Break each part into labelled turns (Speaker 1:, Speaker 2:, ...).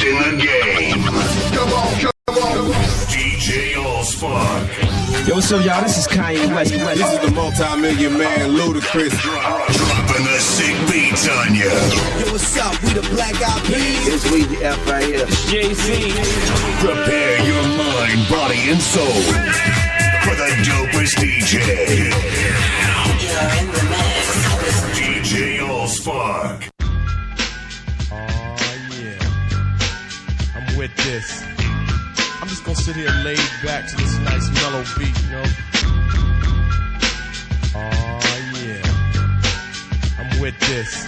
Speaker 1: in the game. Come on. DJ Allspark.
Speaker 2: Yo, what's up, y'all? This is Kanye West.
Speaker 3: This is the multi-million man, Ludacris.
Speaker 1: Dropping the sick beats on you.
Speaker 4: Yo, what's up? We the Black Eyed Peas.
Speaker 5: It's Weezy F right here.
Speaker 2: Jay-Z.
Speaker 1: Prepare your mind, body, and soul for the dopest DJ.
Speaker 6: You're in the mix with
Speaker 1: DJ Allspark.
Speaker 7: Oh, yeah. I'm with this. I'm just gonna sit here laid back to this nice mellow beat, you know? Oh, yeah. I'm with this.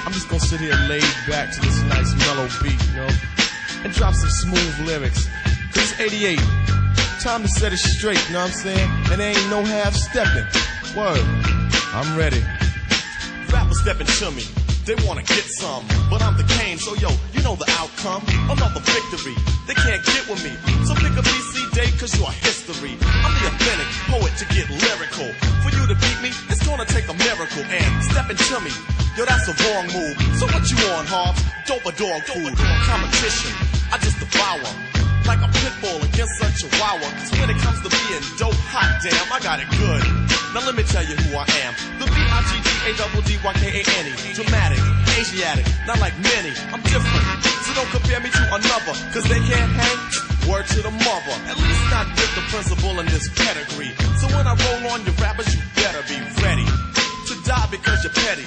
Speaker 7: I'm just gonna sit here laid back to this nice mellow beat, you know? And drop some smooth lyrics. 'Cause it's 88. Time to set it straight, you know what I'm saying? And there ain't no half stepping. Word. I'm ready. Rappers stepping to me. They wanna get some, but I'm the Kane, so yo, you know the outcome. Another victory, they can't get with me. So pick a BC day, cause you're history. I'm the authentic poet to get lyrical. For you to beat me, it's gonna take a miracle. And stepping to me, yo, that's a wrong move. So what you on, Hobbs? Dope or dog food? Competition, I just devour. Like a pit bull against a chihuahua. Cause when it comes to being dope, hot damn, I got it good. Now let me tell you who I am. The B-I-G-G-A-D-D-Y-K-A-N-E. Dramatic, Asiatic, not like many. I'm different, so don't compare me to another. Cause they can't hang, word to the mother. At least not with the principal in this pedigree. So when I roll on your rappers, you better be ready to die because you're petty.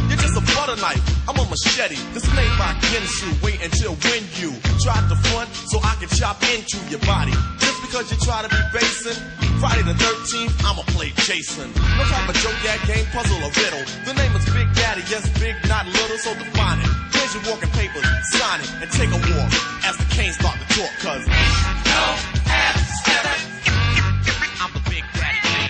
Speaker 7: You're just a butter knife, I'm a machete. This ain't my Ginsu, wait until when you try to front so I can chop into your body. Just because you try to be basing, Friday the 13th, I'ma play Jason. No type of joke, that game, puzzle, or riddle. The name is Big Daddy, yes, big, not little, so define it. Here's your walking papers, sign it, and take a walk as the Canes start to talk, cause ain't no half stepping. I'm the Big Daddy Kane.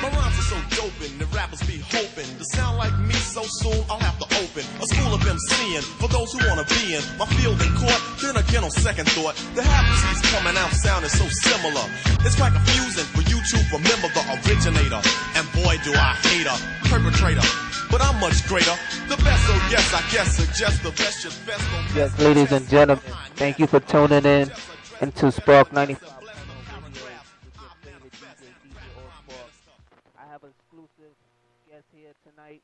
Speaker 7: My rhymes are so doping, the rappers be hoping to sound like me so soon I'll have to open a school of MCing for those who wanna be in my field in court. Then again on second thought, the half-seas coming out sounding so similar. It's quite confusing for you to remember the originator. And boy do I hate a perpetrator, but I'm much greater. The best, so yes, I guess suggest the best is best.
Speaker 5: Yes, ladies and gentlemen, thank you for tuning in into Spark 95. Here tonight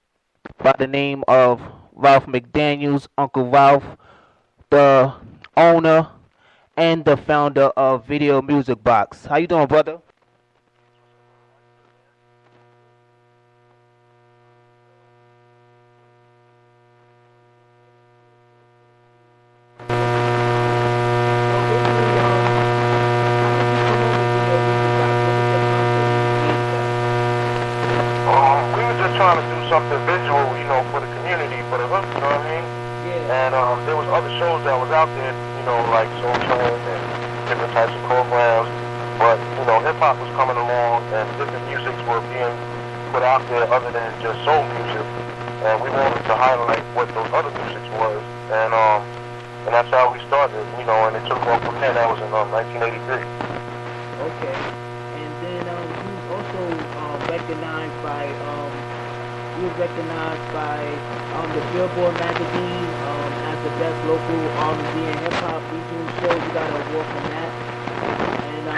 Speaker 5: by the name of Ralph McDaniels, Uncle Ralph, the owner and the founder of Video Music Box. How you doing, brother?
Speaker 8: Trying to do something visual, you know, for the community, for the hood, you know what I mean? Yeah. And there was other shows that was out there, you know, like Soul Train and different types of programs, but, you know, hip-hop was coming along and different musics were being put out there other than just soul music, and we wanted to highlight what those other musics was, and that's how we started, you know, and it took off from there. That was in 1983.
Speaker 5: Okay. And then you also recognized by he was recognized by the Billboard magazine as the best local R&B and hip-hop regional show. We got an award from that. And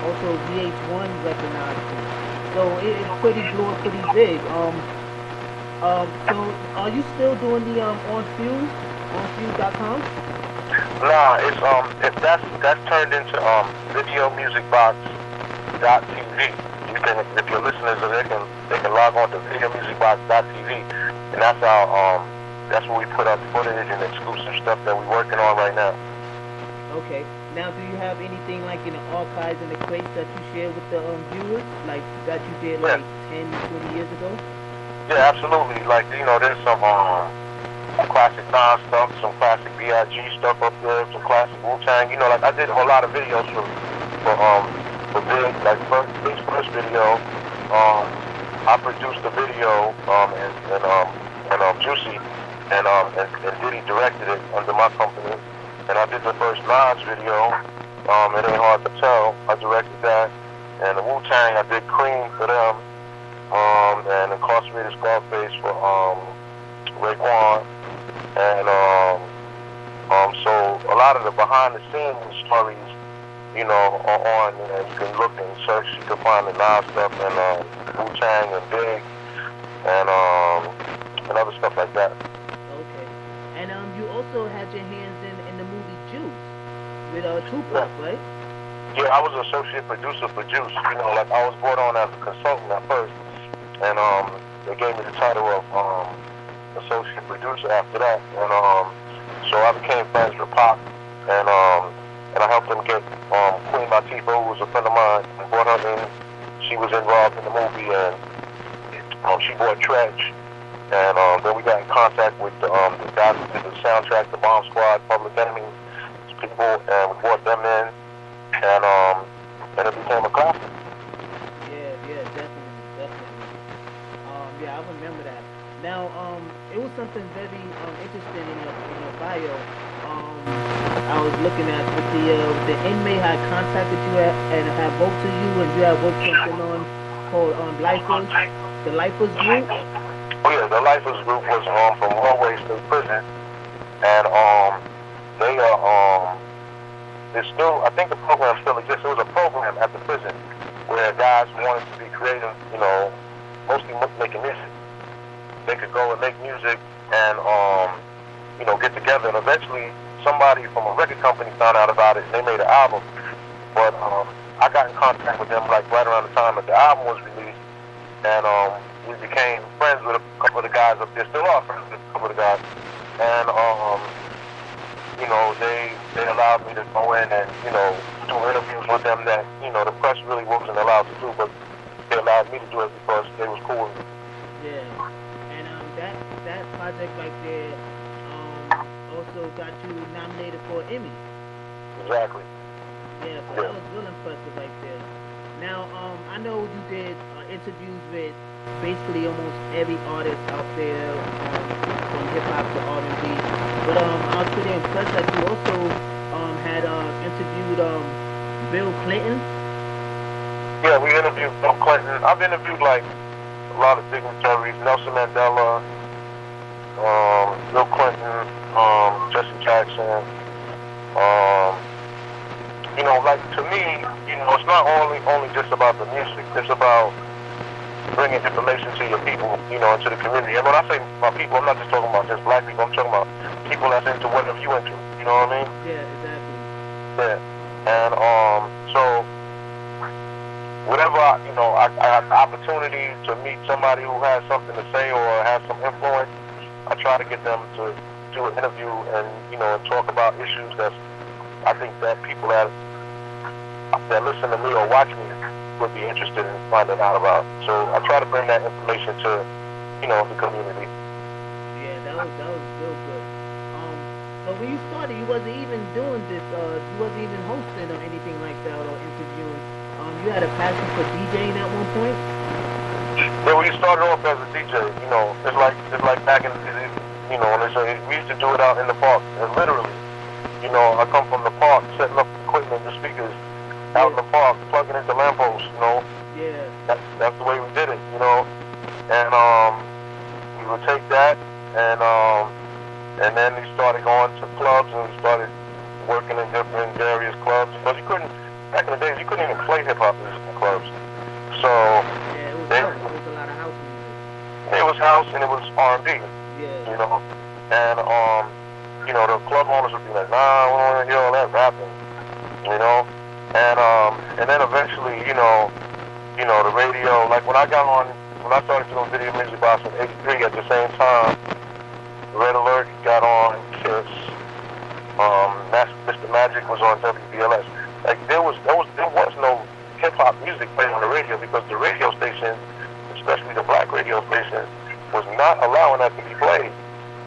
Speaker 5: also VH1 recognized him. So it's pretty blue and pretty big. So are you still doing the onfuse.com?
Speaker 8: Nah, it's that's turned into videomusicbox.tv. If your listeners they can log on to videomusicbox.tv, and that's our that's where we put up footage and exclusive stuff that we're working on right now.
Speaker 5: Okay. Now, do you have anything like in the archives and the crates that you share with the viewers, like that you did like 10, 20 years ago?
Speaker 8: Yeah, absolutely. Like, you know, there's some classic Nas stuff, some classic B.I.G. stuff up there, some classic Wu-Tang. You know, like I did a whole lot of videos for Big, like Big's first video. I produced the video, and Juicy, and Diddy directed it under my company. And I did the first Nas video, It Ain't Hard to Tell. I directed that. And the Wu-Tang, I did Cream for them. And of course incarcerated Scarface for Raekwon, and so a lot of the behind the scenes stories, you know, are on, and you can look and search, you can find the Nas stuff and Wu-Tang and Big and other stuff like that.
Speaker 5: Okay. And you also had your hands in the movie Juice with Tupac, right?
Speaker 8: Yeah, I was an associate producer for Juice. You know, like I was brought on as a consultant at first, and they gave me the title of associate producer after that. And so I became friends with Pop, and I helped him get Queen Latifah, who was a friend of mine, and brought her in. She was involved in the movie, and she brought Tretch. And then we got in contact with the guys who did the soundtrack, the Bomb Squad, Public Enemy people, and we brought them in, and it became a classic.
Speaker 5: Yeah, definitely. Yeah, I remember that. Now, it was something very interesting in your bio. I was looking at with the inmate had contacted you and had wrote to you, and you had wrote something on called Lifers, the Lifers group.
Speaker 8: Oh yeah, the Lifers group was from Norway State Prison, and they are there's still, I think the program still exists. There was a program at the prison where guys wanted to be creative, you know, mostly making music. They could go and make music and you know, get together, and eventually somebody from a record company found out about it and they made an album. But I got in contact with them like right around the time that the album was released, and we became friends with a couple of the guys up there, still are friends with a couple of the guys. And you know, they allowed me to go in and, you know, do interviews with them that, you know, the press really wasn't allowed to do, but they allowed me to do it because they was cool with me.
Speaker 5: Yeah, and that project right there also got you nominated for an Emmy.
Speaker 8: Exactly.
Speaker 5: Yeah, so that was real impressive right there. Now, I know you did interviews with basically almost every artist out there, from hip-hop to R&B, but I was pretty impressed that you also had interviewed Bill Clinton.
Speaker 8: Yeah, we interviewed Bill Clinton. I've interviewed like a lot of dignitaries, Nelson Mandela, Bill Clinton, Jesse Jackson. You know, like to me, you know, it's not only just about the music. It's about bringing information to your people, you know, into the community. And when I say my people, I'm not just talking about just black people. I'm talking about people that's into whatever you into. You know what I mean?
Speaker 5: Yeah, exactly.
Speaker 8: Yeah. And so whenever I have the opportunity to meet somebody who has something to say or has some influence, I try to get them to do an interview and, you know, and talk about issues that I think that people that listen to me or watch me would be interested in finding out about. So I try to bring that information to, you know, the community.
Speaker 5: Yeah, that was real good. So when you started, you wasn't even doing this. You wasn't even hosting or anything like that or interviewing. You had a passion for DJing at one point.
Speaker 8: Yeah, we started off as a DJ. You know, it's like back in the day, you know, we used to do it out in the park, and literally. You know, I come from the park, setting up equipment, the speakers out in the park, plugging into lampposts, you know.
Speaker 5: Yeah.
Speaker 8: That's the way we did it, you know. And we would take that, and then we started going to clubs, and we started working in various clubs. Because back in the days, you couldn't even play hip-hop music in clubs. So,
Speaker 5: yeah, it was a lot of house music.
Speaker 8: It was house, and it was R&B,
Speaker 5: yeah.
Speaker 8: You know. And, you know, the club owners would be like, nah, we don't want to hear all that rapping, you know? And then eventually, you know, the radio, like when I started doing video music box in 83 at the same time, Red Alert got on Kiss, Mr. Magic was on WBLS. Like there was no hip-hop music playing on the radio because the radio station, especially the black radio station, was not allowing that to be played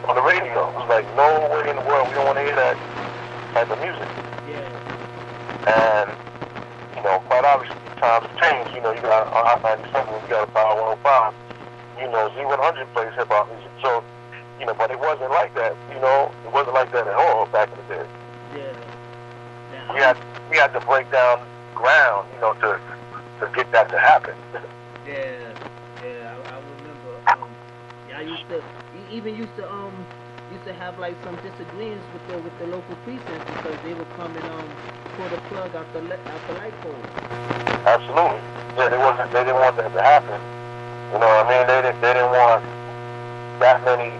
Speaker 8: on the radio. It was like, no way in the world, we don't want to hear that type of music.
Speaker 5: Yeah.
Speaker 8: And, you know, quite obviously, times have changed. You know, you got on Hot 97, you got a Power 105. You know, Z100 plays hip-hop music. So, you know, but it wasn't like that, you know. It wasn't like that at all back in the day.
Speaker 5: Yeah.
Speaker 8: We had to break down ground, you know, to get that to happen.
Speaker 5: Yeah, I remember. used to have like some disagreements with the local precincts because they would come and pull the plug out the light pole.
Speaker 8: Absolutely. Yeah, they didn't want that to happen. You know what I mean? They didn't want that many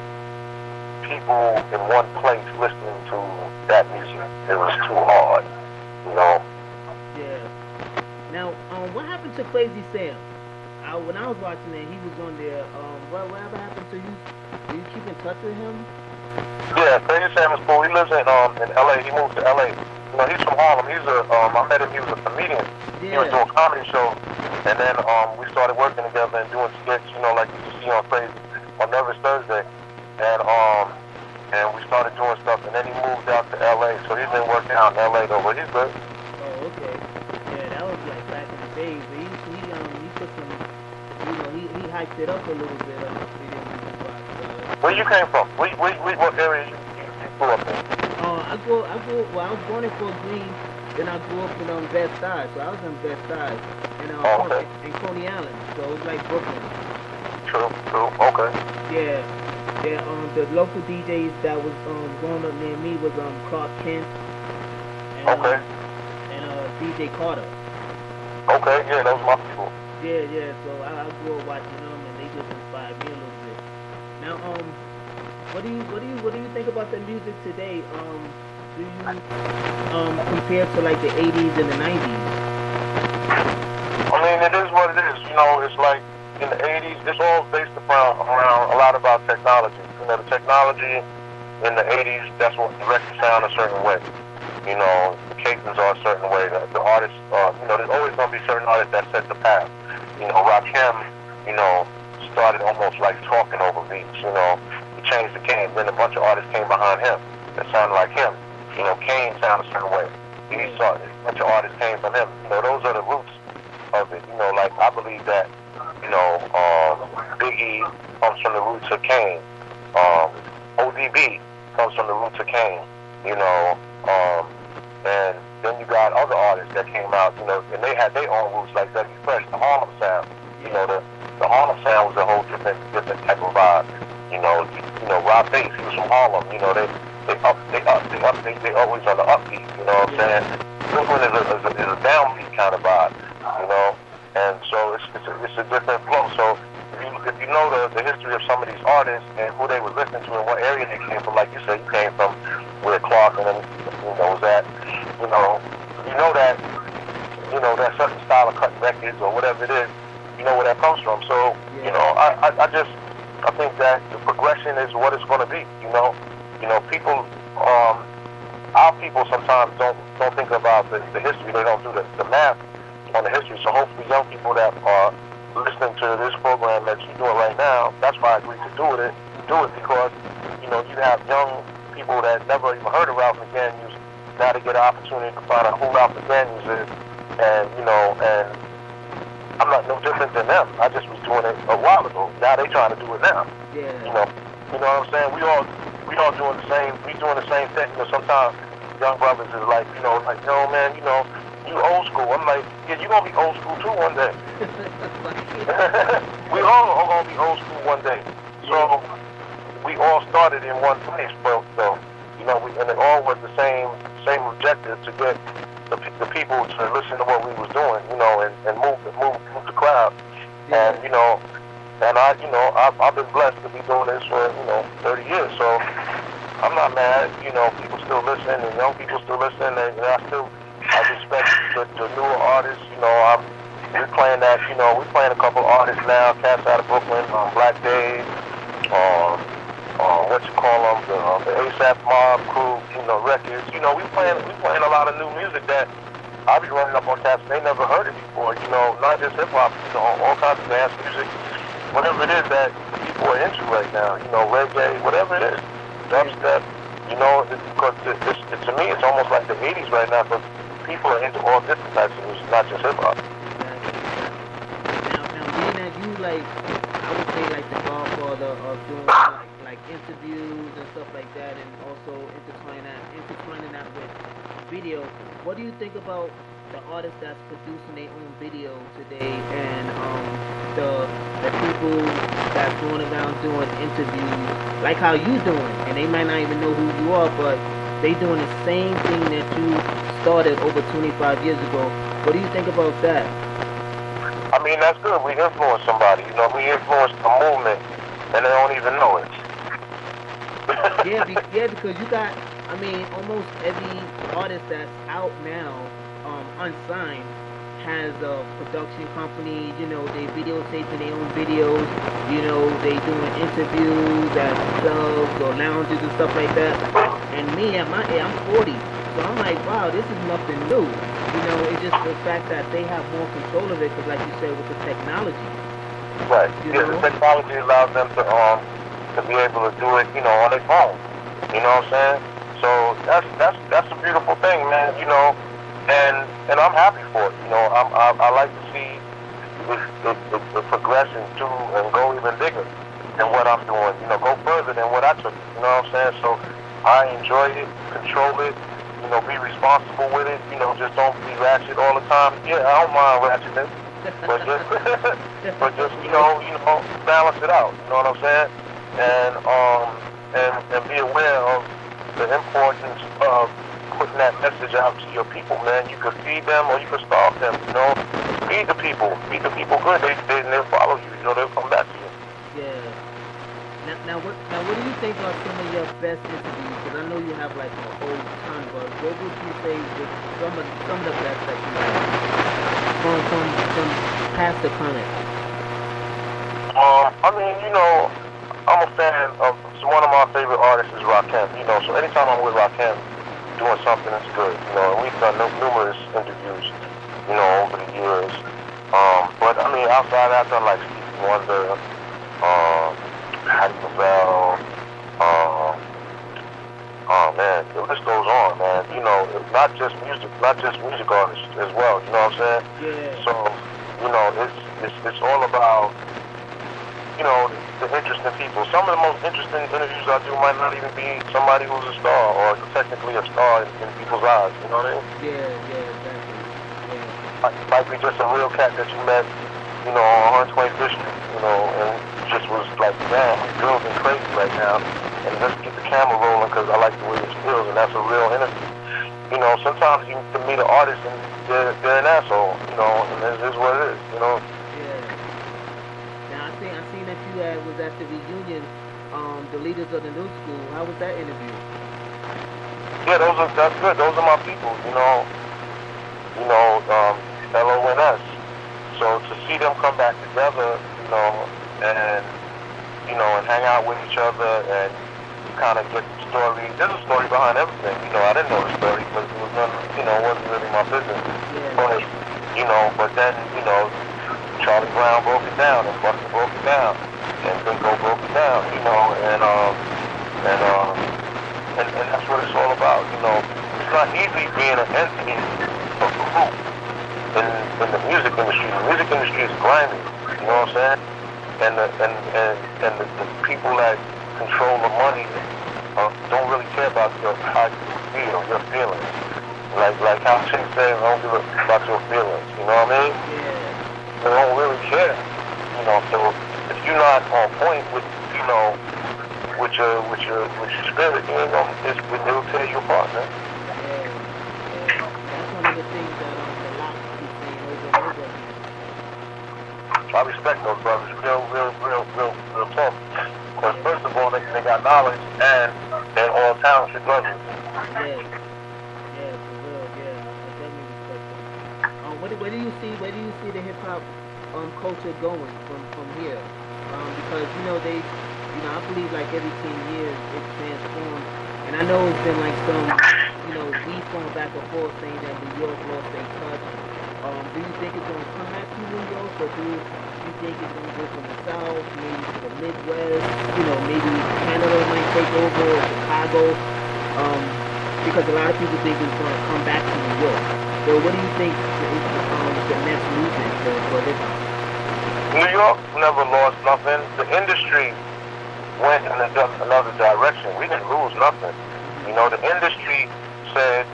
Speaker 8: people in one place listening to that music. It was too hard, you know.
Speaker 5: Yeah. Now, what happened to Crazy Sam? When I was watching it, he was on there. Whatever happened to you? Do you keep in touch with him?
Speaker 8: Yeah, Crazy Sam is cool. He lives in LA. He moved to LA. You know, he's from Harlem. I met him. He was a comedian. Yeah. He was doing comedy shows, and then we started working together and doing skits. You know, like you see on Crazy on Nervous Thursday, and we started doing stuff. And then he moved out to LA. So he's been working out in LA though, but he's good.
Speaker 5: Oh, okay. Yeah, that was like back in the days. But he put some, you know, he hyped it up a little bit.
Speaker 8: Where you came from? What area you grew up in?
Speaker 5: I was born in Fort Greene, then I grew up in Bed-Stuy, so I was in Bed-Stuy, in Coney Island, so it was like Brooklyn.
Speaker 8: True, okay.
Speaker 5: Yeah, the local DJs that was growing up near me was Clark Kent, and DJ Carter.
Speaker 8: Okay, yeah, those my people.
Speaker 5: Yeah, so I grew up watching them, and they just inspired me a little bit. Now, what do you think about the music today? Do you compare to like the 80s and the 90s?
Speaker 8: I mean, it is what it is. You know, it's like in the 80s, it's all based around a lot about technology. You know, the technology in the 80s, that's what the records sound a certain way. You know, the cadence are a certain way. The artists, you know, there's always going to be certain artists that set the path. You know, Rakim, you know, started almost like talking over beats, you know. He changed the game. Then a bunch of artists came behind him that sounded like him. You know, Kane sounded a certain way. A bunch of artists came from him. You know, those are the roots of it. You know, like I believe that, you know, Biggie comes from the roots of Kane. ODB comes from the roots of Kane. You know, and then you got other artists that came out, you know, and they had their own roots, like Dougie Fresh, the Harlem sound. You know, the Harlem sound was a whole different type of vibe. You know, Rob Bass, he was from Harlem. You know, they always on the upbeat. You know what I'm saying? Brooklyn is a downbeat kind of vibe. You know, and so it's a different flow. So if you know the history of some of these artists and who they were listening to and what area they came from, like you said, you came from where Clark and was at. You know that certain style of cutting records or whatever it is. You know where that comes from. So, you know, I think that the progression is what it's going to be. You know, people, our people sometimes don't think about the history. They don't do the math on the history. So hopefully young people that are listening to this program that you're doing right now, that's why I agreed to do it because, you know, you have young people that never even heard of Ralph McDaniels. Now they get an opportunity to find out who Ralph McDaniels is, and, you know, and I'm not no different than them. I just was doing it a while ago. Now they trying to do it now.
Speaker 5: Yeah.
Speaker 8: You know what I'm saying? We all doing the same. We doing the same thing. You know, sometimes young brothers is like, you know, man, you know, you old school. I'm like, yeah, you gonna be old school too one day. We all are gonna be old school one day. So we all started in one place, but you know, and it all was the same objective to get the people to listen to what we was doing, you know, and move the crowd.
Speaker 5: Yeah.
Speaker 8: And, you know, and I've been blessed to be doing this for, you know, 30 years. So I'm not mad, you know, people still listen and young people still listen, and I respect the newer artists, you know. We're playing a couple artists now, cats out of Brooklyn, Black Dave, the ASAP Mob crew, you know, records. You know, we playing a lot of new music that I'll be running up on cats they never heard it before. You know, not just hip hop, you know, all kinds of dance music, whatever it is that people are into right now. You know, reggae, whatever it is, dubstep. You know, because to me, it's almost like the 80s right now, because people are into all different types of music, not just hip hop.
Speaker 5: Now, being that you I would say the godfather of doing like interviews and stuff like that, and also intertwining that with video. What do you think about the artists that's producing their own video today, and the people that's going around doing interviews like how you doing, and they might not even know who you are, but they doing the same thing that you started over 25 years ago. What do you think about that?
Speaker 8: I mean, that's good. We influence somebody. You know, we influence a movement, and they don't even know it.
Speaker 5: yeah, because you got, I mean, almost every artist that's out now, unsigned, has a production company. You know, they videotaping their own videos. You know, they doing interviews at clubs or lounges and stuff like that. And me, at my age, I'm 40, so I'm like, wow, this is nothing new. You know, it's just the fact that they have more control of it, because like you said, with the technology.
Speaker 8: Right. Yeah, the technology allows them to be able to do it, you know, on their phone. You know what I'm saying? So that's a beautiful thing, man. You know, and I'm happy for it. You know, I like to see the progression too, and go even bigger than what I'm doing. You know, go further than what I took. You know what I'm saying? So I enjoy it, control it. You know, be responsible with it. You know, just don't be ratchet all the time. Yeah, I don't mind ratchetness, but just you know, balance it out. You know what I'm saying? And be aware of the importance of putting that message out to your people, man. You could feed them or you could starve them. You know, feed the people good. They'll follow you. You know, they'll come back to you.
Speaker 5: Yeah. Now what do you think are some of your best interviews? Because I know you have like a whole ton, but what would you say was some of the best that you have from past the comments?
Speaker 8: I mean, you know, I'm a fan of one of my favorite artists is Rakim. You know, so anytime I'm with Rakim doing something that's good, you know, and we've done numerous interviews, you know, over the years. But I mean, outside I've done like Stevie Wonder, Hattie LaBelle, oh man, the list goes on, man. You know, not just music artists as well. You know what I'm saying?
Speaker 5: Yeah.
Speaker 8: So, you know, it's all about, you know, the interesting people. Some of the most interesting interviews I do might not even be somebody who's a star or technically a star in people's eyes. You know what I mean?
Speaker 5: Yeah, exactly. Yeah.
Speaker 8: Might be just a real cat that you met, you know, on 125th Street, you know, and just was like, damn, girls are crazy right now, and let's get the camera rolling because I like the way it feels, and that's a real interview. You know, sometimes you can meet an artist and they're an asshole, you know, and this is what it is, you know.
Speaker 5: I seen that you was at the reunion, the leaders of the new school. How was that interview?
Speaker 8: Yeah, that's good. Those are my people, you know, LONS. So to see them come back together, you know, and hang out with each other and kind of get the story. There's a story behind everything. You know, I didn't know the story because it was wasn't really my business. Yeah. But then, Charlie Brown broke it down, and Buster broke it down, and Bingo broke it down, and that's what it's all about, It's not easy being an entity of a group in the music industry. The music industry is grimy, you know what I'm saying? And the people that control the money don't really care about how you feel, your feelings. Like how Chick said, I don't give a about your feelings, you know what I mean?
Speaker 5: Yeah.
Speaker 8: They don't really care, so if you're not on point with, with your spirit, it'll tear you apart, man.
Speaker 5: Yeah. That's one of the things that the lock keeps saying over and over again.
Speaker 8: I respect those brothers, real talk. Because first of all, they got knowledge and they're all talented brothers.
Speaker 5: Yeah, for real, yeah. I definitely respect them. Where do you see the hip hop culture going from here? Because I believe like every 10 years it transforms, and I know it's been like some beef going back and forth saying that New York lost their touch. Do you think it's going to come back to New York, or do you think it's going to go from the South, maybe to the Midwest? Maybe Canada might take over, or Chicago. Because a lot of people think it's going to come back to New York. So what do you think is the next movement for hip hop?
Speaker 8: New York never lost nothing. The industry went in another direction. We didn't lose nothing. The industry said,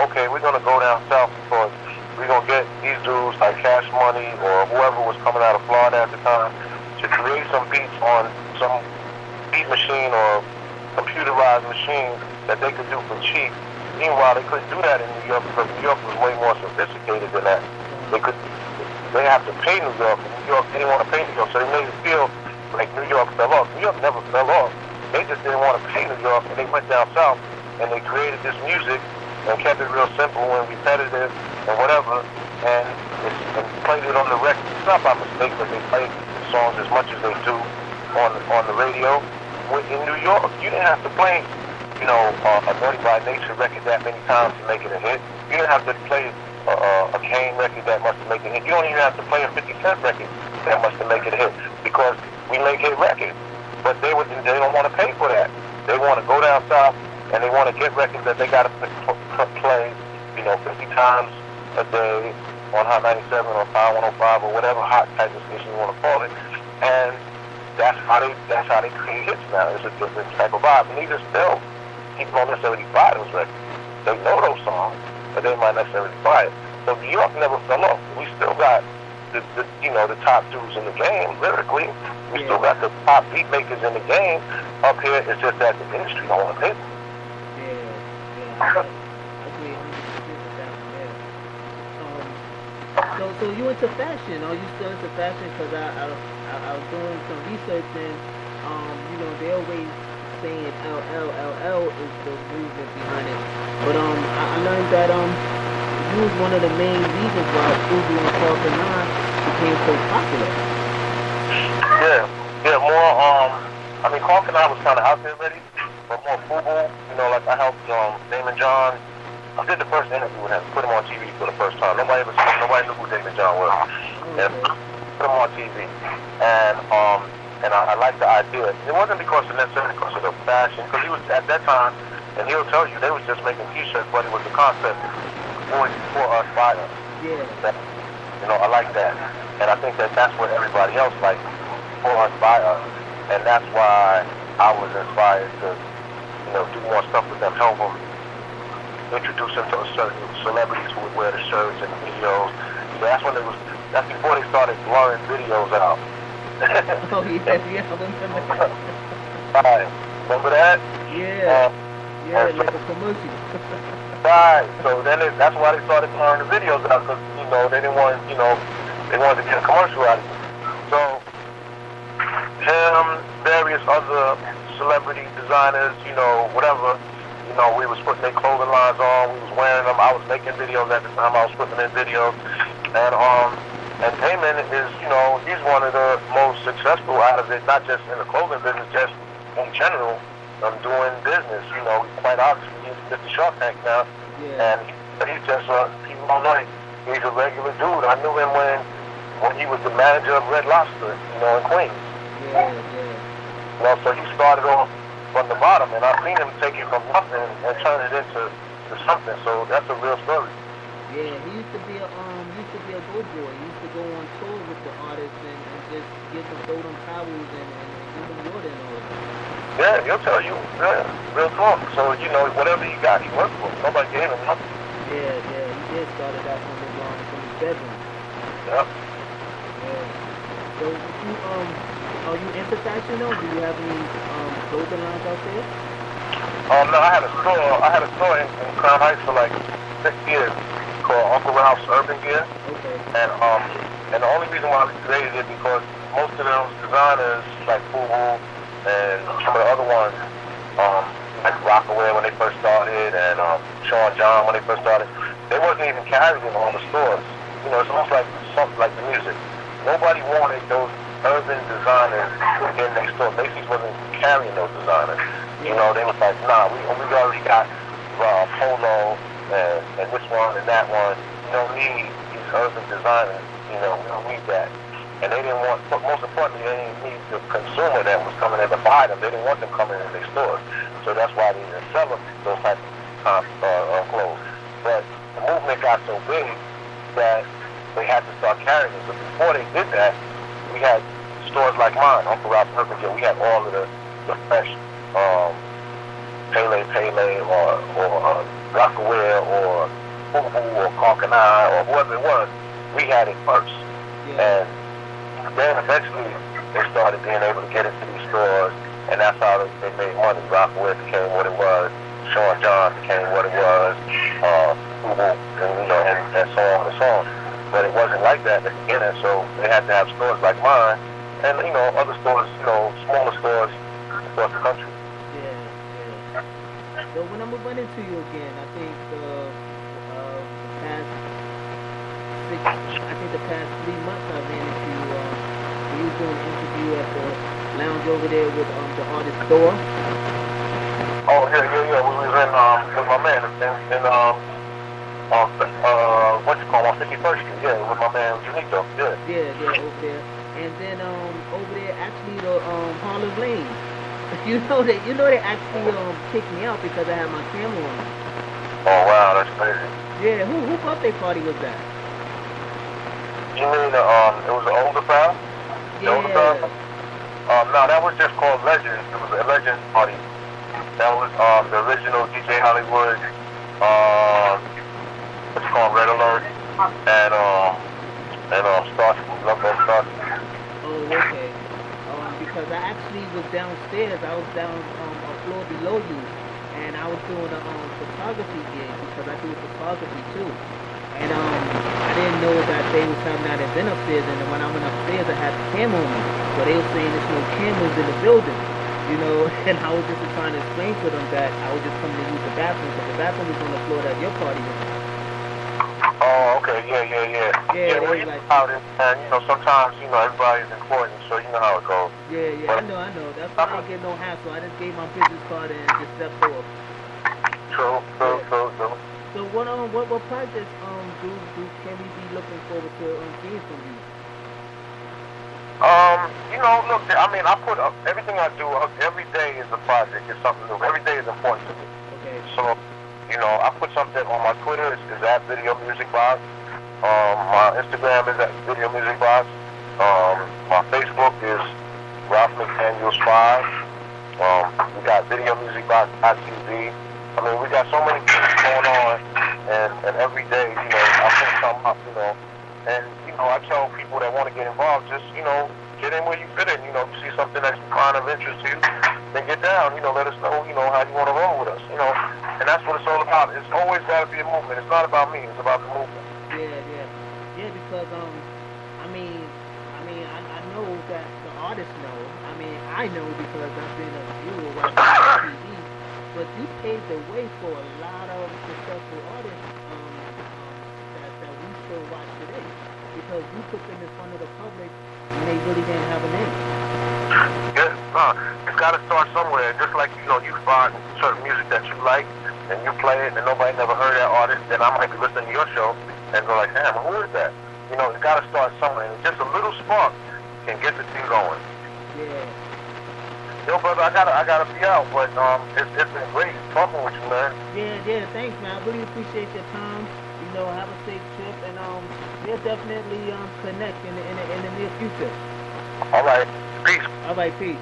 Speaker 8: okay, we're going to go down south because we're going to get these dudes like Cash Money or whoever was coming out of Florida at the time to create some beats on some beat machine or computerized machine that they could do for cheap. Meanwhile, they couldn't do that in New York because New York was way more sophisticated than that. They have to pay New York, and New York didn't want to pay New York, so they made it feel like New York fell off. New York never fell off. They just didn't want to pay New York, and they went down south, and they created this music and kept it real simple and repetitive and whatever, and played it on the record. It's not by mistake that they played songs as much as they do on the radio. In New York, you didn't have to play, a Naughty by Nature record that many times to make it a hit. You didn't have to play a Kane record that much to make it a hit. You don't even have to play a 50 Cent record that much to make it a hit, because we make hit records. But they don't want to pay for that. They want to go down south and they want to get records that they got to play, 50 times a day on Hot 97 or Power 105 or whatever hot type of station you want to call it. And that's how they create hits now. It's a different type of vibe. And these are still people don't necessarily buy those records. They know those songs, but they might necessarily buy it. So New York never fell off. We still got the top dudes in the game lyrically. We still got the top beat makers in the game up here. It's just that the industry don't want to pay.
Speaker 5: Yeah. Okay, So you into fashion? Are you still into fashion? Because I was doing some research and they always saying LL is the movement behind it. But I learned that you was one of the main reasons why Fubu and Carlton 9 became so popular.
Speaker 8: Yeah, more Carlton 9 was kinda out there already, but more Fubu, like I helped Damon John. I did the first interview with him, put him on TV for the first time. Nobody knew who Damon John was. And put him on TV. And I liked the idea. It wasn't necessarily because of the fashion, because he was at that time, and he'll tell you, they was just making T-shirts, but it was the concept for us, by us.
Speaker 5: Yeah.
Speaker 8: I like that. And I think that's what everybody else liked, for us, by us. And that's why I was inspired to, do more stuff with them, help them, introduce them to certain celebrities who would wear the shirts and the videos. So that's before they started blurring videos out.
Speaker 5: Oh, yeah, I remember that.
Speaker 8: Right. Remember that?
Speaker 5: Yeah. Like a commercial.
Speaker 8: Right. So then that's why they started blurring the videos out, because, they didn't want, they wanted to get a commercial out of it. So, him, various other celebrity designers, whatever, we was putting their clothing lines on, we was wearing them, I was making videos at the time, I was putting in videos, and Damon is, he's one of the most successful out of it, not just in the clothing business, just in general, doing business. Quite obviously, he's Mr. Shark Tank now, and he's just, people don't know, he's a regular dude. I knew him when he was the manager of Red Lobster, in Queens. So he started off from the bottom, and I've seen him take it from nothing and turn it into something. So that's a real story.
Speaker 5: Yeah, he used to be a go-boy. He used to go on tour with the artists and just throw them towels and give them water and all that.
Speaker 8: Yeah, he'll tell you. Yeah, real talk. So whatever he got, he worked for. Nobody gave him nothing.
Speaker 5: Yeah, he did start it out from his bedroom.
Speaker 8: Yep.
Speaker 5: Yeah. So are you into fashion though? Do you have any clothing lines out there?
Speaker 8: No, I had a store in Crown Heights for like 6 years called Uncle Ralph's Urban Gear.
Speaker 5: Okay.
Speaker 8: And the only reason why we created it because most of those designers like Fubu and some of the other ones, like Rockaway when they first started and Sean John when they first started, they wasn't even carrying in all the stores. It's almost like something like the music. Nobody wanted those urban designers in their store. Macy's wasn't carrying those designers. They was like, nah, we already got Polo and this one and that one. You don't need these urban designers. We don't need that. And they didn't want, but most importantly, they didn't need the consumer that was coming in to buy them. They didn't want them coming in their stores. So that's why they didn't sell them those types of clothes. But the movement got so big that they had to start carrying them. But before they did that, we had stores like mine, Uncle Ralph's Urban Gear. We had all of the fresh Pele or Rockaway or Fubu or Concanai or whoever it was. We had it first. And then eventually they started being able to get into these stores, and that's how they made money. Rockaway became what it was. Sean John became what it was. And so on and so on. But it wasn't like that at the beginning, so they had to have stores like mine, and other stores, smaller stores across the country.
Speaker 5: Yeah. So when I'm gonna run into you again, I think the past 3 months I ran into you. You was doing an interview at the lounge over there with the artist Thor.
Speaker 8: Oh yeah. We was in with my man in what you call on 51st Street, with my man Junito,
Speaker 5: Yeah, over there. And then over there actually the Harlem Lane. You know they actually kicked me out because I had my camera on.
Speaker 8: Oh wow, that's crazy.
Speaker 5: Yeah, who birthday party was that?
Speaker 8: You mean it was an older crowd?
Speaker 5: Yeah.
Speaker 8: Older crowd? No, that was just called Legends. It was a Legends party. That was the original DJ Hollywood, what's it called, Red Alert, and Starship, Love That Starship.
Speaker 5: Oh, okay. Because I actually was downstairs. I was down a floor below you, and I was doing a photography gig because I do photography too. And I didn't know that they was having that event upstairs. And when I went upstairs, I had the camera on me. So they were saying there's no cameras in the building, And I was just trying to explain to them that I was just coming to use the bathroom because the bathroom was on the floor that your party was on.
Speaker 8: Oh, okay, yeah.
Speaker 5: Yeah,
Speaker 8: well, out it, and sometimes everybody's important, so you know how it goes.
Speaker 5: Yeah, but, I know. That's why I didn't get no hassle. I just gave my business card and just stepped off.
Speaker 8: True.
Speaker 5: So what projects can we be looking forward to seeing from you?
Speaker 8: Look, I mean, I put up everything I do. Every day is a project. It's something new. Every day is important to me.
Speaker 5: Okay.
Speaker 8: So, I put something on my Twitter. Is at Video Music Box. My Instagram is at Video Music Box. My Facebook is Ralph McDaniels 5. We got videomusicbox.tv. I mean, we got so many things going on, and every day, I put something up, and, I tell people that want to get involved, just, get in where you fit in, you see something that's kind of interest to you, then get down, let us know, how you want to roll with us, and that's what it's all about. It's always got to be a movement. It's not about me, it's about the movement.
Speaker 5: Yeah, because, I know that the artists know, I know because I've been a viewer watching TV, but you paved the way for a lot of successful artists that we still watch today. Because you put them in front of the public and they really didn't have a name.
Speaker 8: It's got to start somewhere. Just like, you find certain music that you like and you play it and nobody never heard that artist, then I might be listening to your show and go like, damn, who is that? It's got to start somewhere. And just a little spark can get the thing going.
Speaker 5: Yeah.
Speaker 8: Yo, brother, I gotta be out, but it's been great talking with you, man.
Speaker 5: Yeah, thanks, man. I really appreciate your time. Have a safe trip, and we'll definitely connect in the near future.
Speaker 8: All right, peace.
Speaker 5: All right, peace.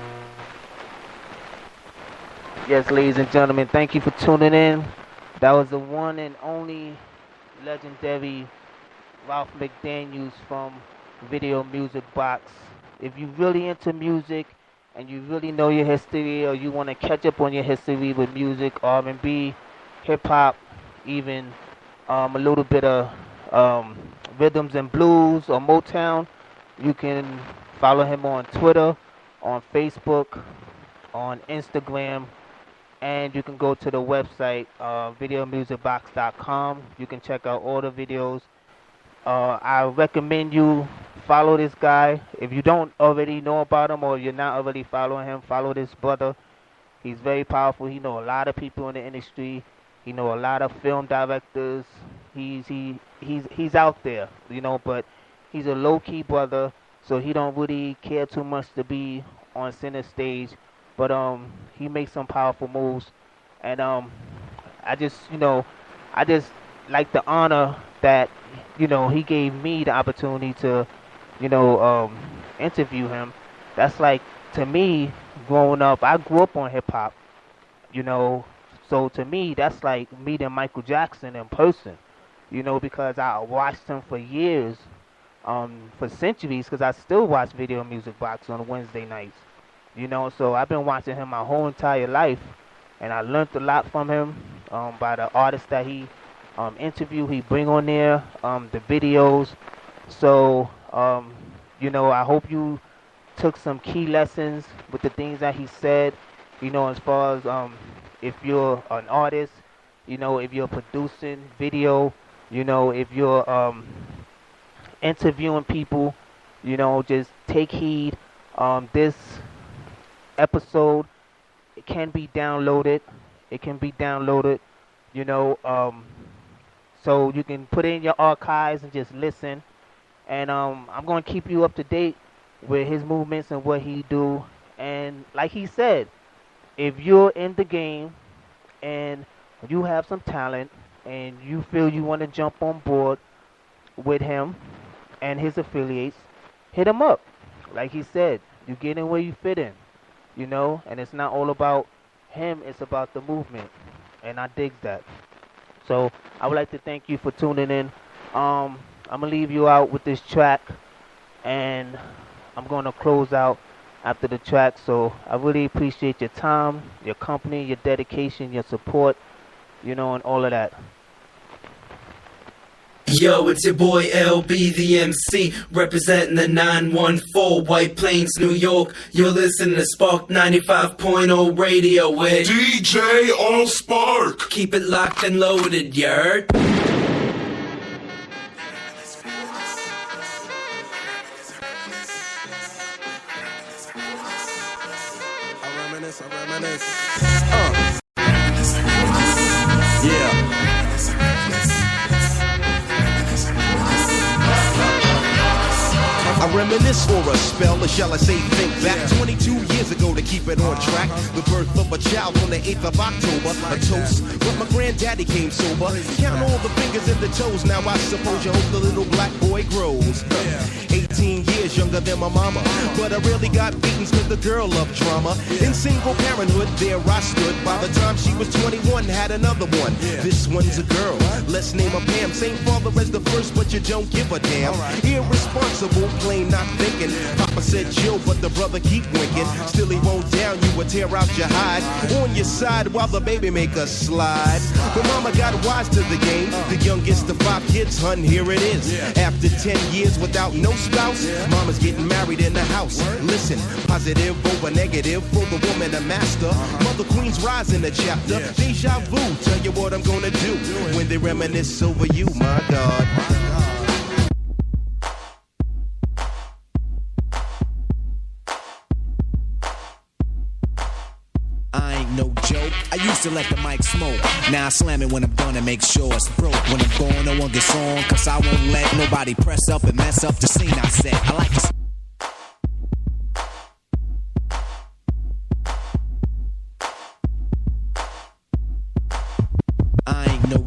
Speaker 5: Yes, ladies and gentlemen, thank you for tuning in. That was the one and only legendary Ralph McDaniels from Video Music Box. If you're really into music and you really know your history, or you want to catch up on your history with music, R&B, hip-hop, even a little bit of rhythms and blues or Motown, you can follow him on Twitter, on Facebook, on Instagram, and you can go to the website, videomusicbox.com. You can check out all the videos. I recommend you follow this guy. If you don't already know about him or you're not already following him, follow this brother. He's very powerful. He know a lot of people in the industry. He know a lot of film directors. He's out there, but he's a low-key brother, so he don't really care too much to be on center stage. But he makes some powerful moves, and I just like the honor that he gave me the opportunity to interview him. That's like, to me, growing up, I grew up on hip hop, so to me that's like meeting Michael Jackson in person, because I watched him for years for centuries, because I still watch Video Music Box on Wednesday nights. You know, so I've been watching him my whole entire life, and I learned a lot from him by the artists that he interview, he bring on there, the videos. So, you know, I hope you took some key lessons with the things that he said, you know, as far as if you're an artist, you know, if you're producing video, you know, if you're interviewing people, you know, just take heed. This episode, it can be downloaded. It can be downloaded, you know, so you can put it in your archives and just listen. And I'm going to keep you up to date with his movements and what he do. And like he said, if you're in the game and you have some talent and you feel you want to jump on board with him and his affiliates, hit him up. Like he said, you get in where you fit in, you know, and it's not all about him, it's about the movement, and I dig that. So I would like to thank you for tuning in. I'm going to leave you out with this track, and I'm going to close out after the track. So I really appreciate your time, your company, your dedication, your support, you know, and all of that.
Speaker 9: Yo, it's your boy LB the MC, representing the 914 White Plains, New York. You're listening to Spark 95.0 radio with
Speaker 1: djallspark.
Speaker 9: Keep it locked and loaded, you heard?
Speaker 3: I reminisce.
Speaker 2: Yeah.
Speaker 10: I reminisce for a spell, or shall I say think back 22 years ago to keep it on track. The birth of a child on the 8th of October, a toast, but my granddaddy came sober. Count all the fingers and the toes, now I suppose you hope the little black boy grows. 18 years younger than my mama, but I really got beatings cause the girl loved drama. In single parenthood, there I stood. By the time she was 21, had another one. This one's a girl, let's name her Pam. Same father as the first, but you don't give a damn. Irresponsible, plain not thinking. Papa said chill, but the brother keep winking. Still he won't down you or tear out your hide. On your side while the baby make a slide. But mama got wise to the game. The youngest of 5 kids, hun, here it is. After 10 years without no spouse, mama's getting married in the house. Listen, positive over negative for the woman a master. Mother Queen's rise in the chapter. Deja vu, tell you what I'm gonna do when they reminisce over you, my God.
Speaker 11: I ain't no joke. I used to let the mic smoke. Now I slam it when I'm done and make sure it's broke. When I'm gone, no one gets on, cause I won't let nobody press up and mess up the scene I set. I like to I ain't no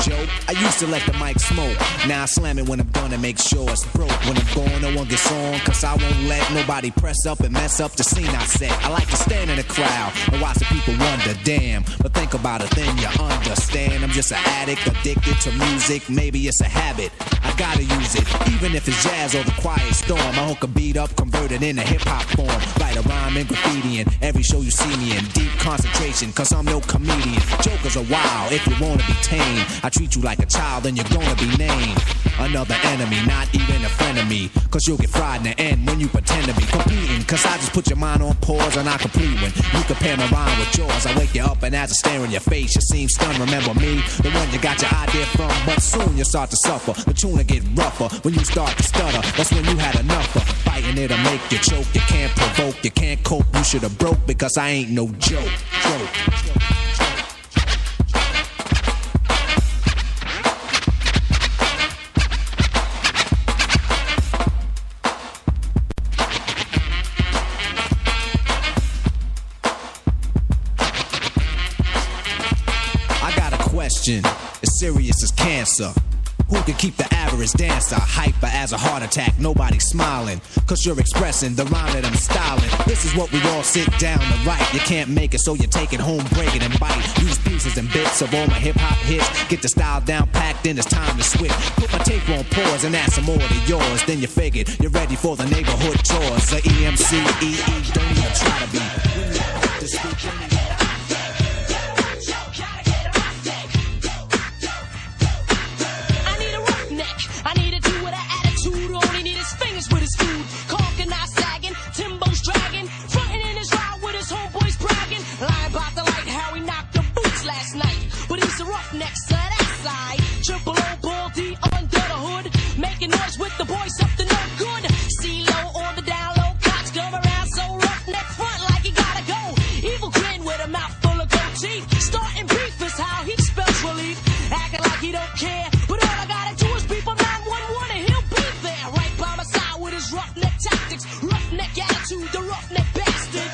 Speaker 11: joke. I used to let the mic smoke. Now I slam it when I'm done and make sure it's broke. When I'm gone, no one gets on, cause I won't let nobody press up and mess up the scene I set. I like to stand in the crowd and watch the people wonder, damn. But think about it, then you understand. I'm just an addict, addicted to music. Maybe it's a habit, I gotta use it. Even if it's jazz or the quiet storm, I hook a beat up, convert it into hip-hop form. Write a rhyme and graffiti in every show you see me in. Deep concentration, cause I'm no comedian. Jokers are wild, if you wanna be tame. I treat you like a child and you're gonna be named another enemy, not even a friend of me. Cause you'll get fried in the end when you pretend to be competing. Cause I just put your mind on pause and I complete when you compare my rhyme with yours. I wake you up and as I stare in your face, you seem stunned. Remember me, the one you got your idea from. But soon you start to suffer, the tune will get rougher. When you start to stutter, that's when you had enough of fighting it'll make you choke. You can't provoke, you can't cope, you should've broke. Because I ain't no joke. As serious as cancer. Who can keep the average dancer hyper as a heart attack? Nobody smiling, cause you're expressing the rhyme that I'm styling. This is what we all sit down to write. You can't make it, so you take it home, break it and bite. Use pieces and bits of all my hip-hop hits. Get the style down packed, then it's time to switch. Put my tape on pause and add some more to yours. Then you figured you're ready for the neighborhood chores. The EMC, EE, don't even try to be.
Speaker 12: I need a roughneck. I need a dude with an attitude. All he need is fingers with his food. Caulking, not sagging. Timbo's dragging. Frontin' in his ride with his homeboys bragging. Lying about the light how he knocked the boots last night. But he's a roughneck, so that side. Triple O, Ball D under the hood. Making noise with the boys, something no good. C-Lo on the down low. Cops come around so roughneck front like he gotta go. Evil grin with a mouth full of gold teeth. Starting beef is how he spells relief. Acting like he don't care. But all I gotta do is beep on 911 and he'll be there. Right by my side with his roughneck tactics. Roughneck attitude, the roughneck bastard.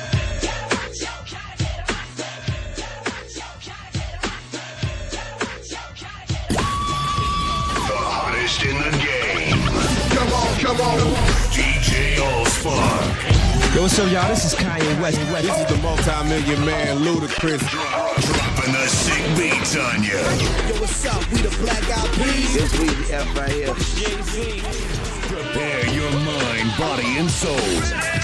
Speaker 1: The hottest in the game. Come on. DJ Allspark.
Speaker 2: Yo, what's up, y'all? This is Kanye West.
Speaker 3: This is the multi-million man, Ludacris.
Speaker 1: Dropping the sick beats on you.
Speaker 4: Yo, what's up? We the Black Eyed Peas.
Speaker 2: This week, F right here.
Speaker 1: Prepare your mind, body, and soul